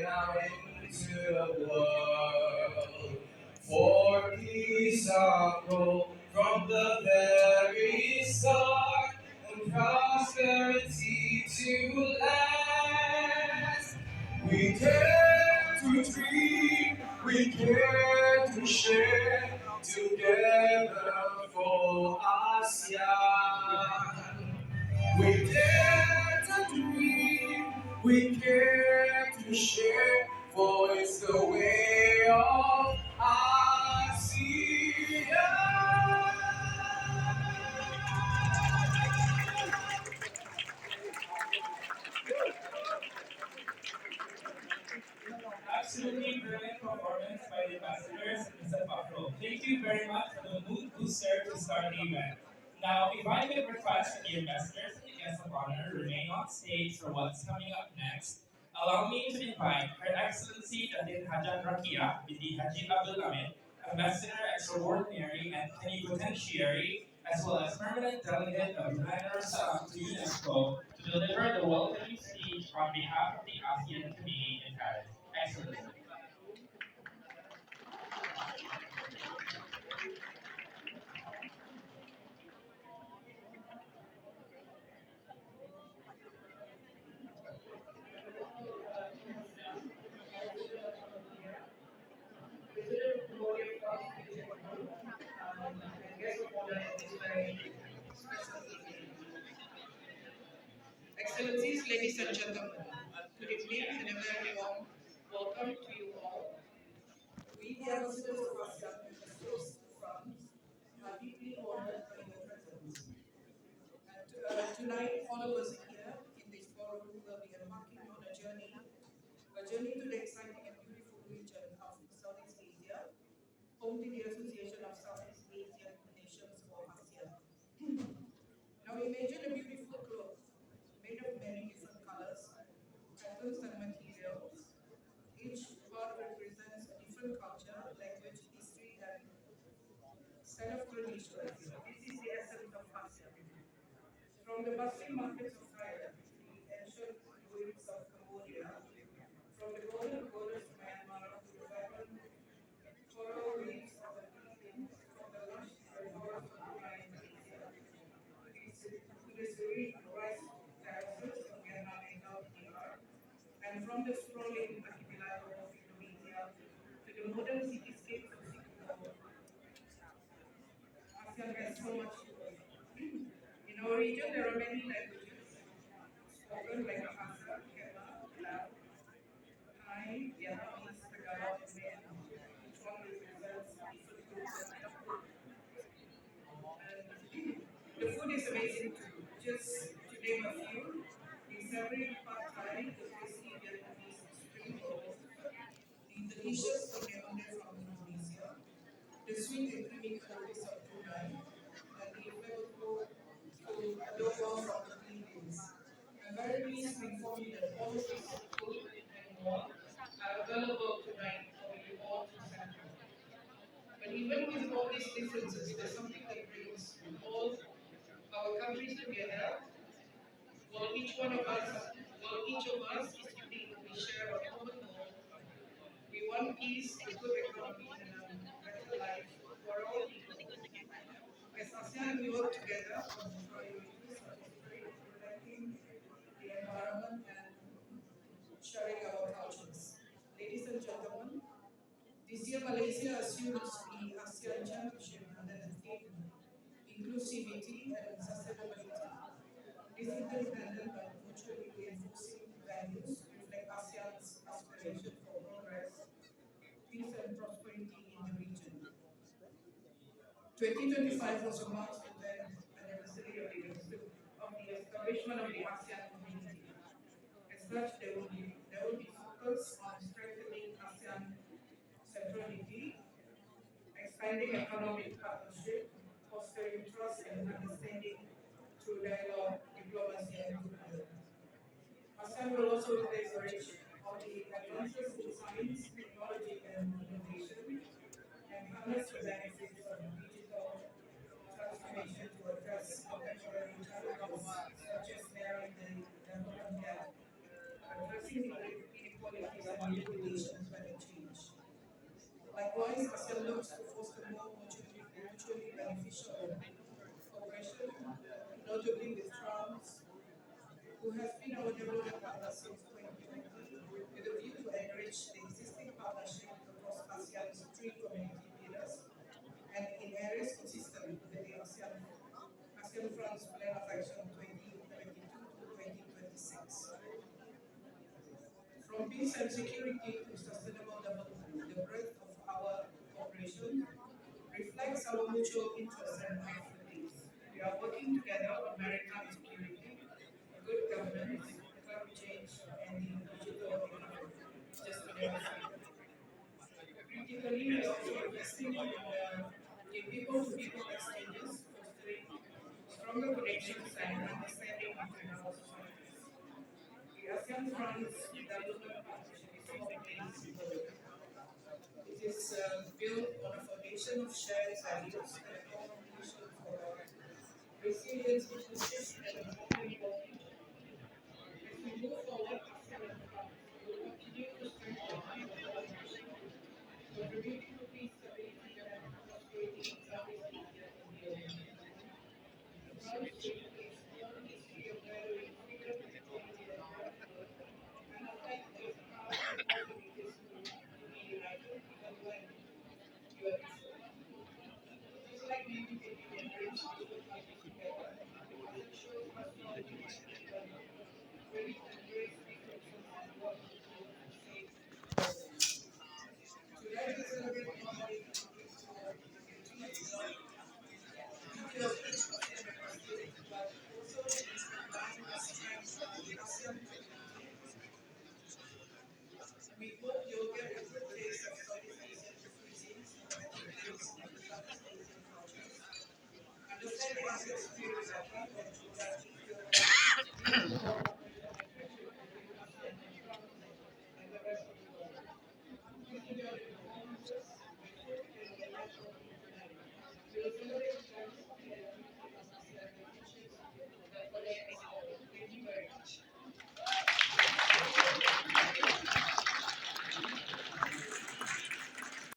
out into the world. For peace our goal from the very start, and prosperity to last. We dare to dream, we care to share together for ASEAN. We dare to dream, we care to share, for it's the way of Absolutely brilliant performance by the ambassadors and Mr. Fakro. Thank you very much for the mood booster to start the event. Now, if I could request the ambassadors and the guests of honor remain on stage for what's coming up next, allow me to invite Her Excellency Datin Hajan Rakia Binti Haji Abdul Hamid, Ambassador Extraordinary and Plenipotentiary, as well as Permanent Delegate of Brunei Darussalam to UNESCO, to deliver the welcoming speech on behalf of the ASEAN community in Paris. Excellent. Excellencies, ladies and gentlemen, good evening and a very warm welcome to you all. We, the ambassadors of ASEAN and the states of France, are deeply honored by your presence. And tonight, all of us here in this forum will be embarking on a journey to the exciting and beautiful region of Southeast Asia, home to the Association of Southeast Asian Nations or ASEAN. Now imagine a beautiful cloth made of many different colors, patterns and materials. Each part represents a different culture, language, history and set of traditions. This is the essence of ASEAN. From the bustling markets of Thailand, the ancient ruins of Cambodia, from the golden borders of Myanmar to the vibrant coral reefs of the Philippines, from the lush forests of Brunei and Malaysia, to the serene rice terraces of Vietnam and South DR, and from the sprawling archipelago of Indonesia to the modern cityscapes of Singapore. ASEAN has so much to offer. In our region, there are many languages spoken like Bahasa, Khmer, Lao, Thai, Vietnamese, Tagalog, and Malay. Each one represents different groups of people. And the food is amazing too. Just to name a few, the savory pad thai, the tasty Vietnamese spring rolls, the delicious ondeh-ondeh from Indonesia, the sweet and creamy curries of Brunei, and the flavorful food adobo from the Philippines. I'm very pleased to inform you that all of these food and more are available tonight for you all to sample. But even with all these differences, there's something that brings all our countries together. While each of us is unique, we share a common goal. We want peace, a good economy, and a better life for all people. As ASEAN, we work together on priorities such as trade, protecting the environment, and sharing our cultures. Ladies and gentlemen, this year Malaysia assumes the ASEAN Championship under the theme Inclusivity and Sustainability. These interdependent but mutually reinforcing values reflect ASEAN's aspiration for progress, peace, and prosperity in the region. 2025 also marks the 10th anniversary of the establishment of the ASEAN community. As such, there will be focus on strengthening ASEAN centrality, expanding economic partnership, fostering trust and understanding through dialogue, diplomacy, and goodwill. ASEAN will also leverage on the advances in science, technology, and innovation, and harness the benefits of digital transformation to address contemporary challenges such as narrowing the development gap, addressing the inequalities, and manipulation, climate change. Likewise, ASEAN looks to foster more mutually beneficial cooperation, notably with France, who has been our development partner since 2020, with a view to enrich the existing partnership across ASEAN's three community pillars and in areas consistent with the ASEAN France Plan of Action 2022 to 2026. From peace and security to sustainable development, the breadth of our cooperation reflects our mutual interests and expertise. We are working together on maritime security, good governance, climate change, and the digital economy, just to name a few. Critically, we are also investing in people-to-people exchanges, fostering stronger connections and understanding between our societies. The ASEAN-France Development Partnership is not-based globally. It is built on a foundation of shared values and a common vision for resilience, inclusive, and a more equal future. As we move forward, ASEAN and France will continue to strengthen our collaboration, contributing to peace, stability, and prosperity in Southeast Asia and beyond. France brings its long history of valuing freedom, equality, and brotherhood, and ASEAN is proud and more committed to be united even when you are different. Just like many Canadian dreams different countries together, ASEAN shows how strong we can be when ready to embrace differences and work towards the same goal. Tonight we celebrate not only the countries for details of each ASEAN member state, but also underline the strength of the ASEAN community. We hope you'll get a good taste of Southeast Asian cuisines and embrace of the Southeast Asian cultures. Understand the ASEAN spirit better, and through that, feel more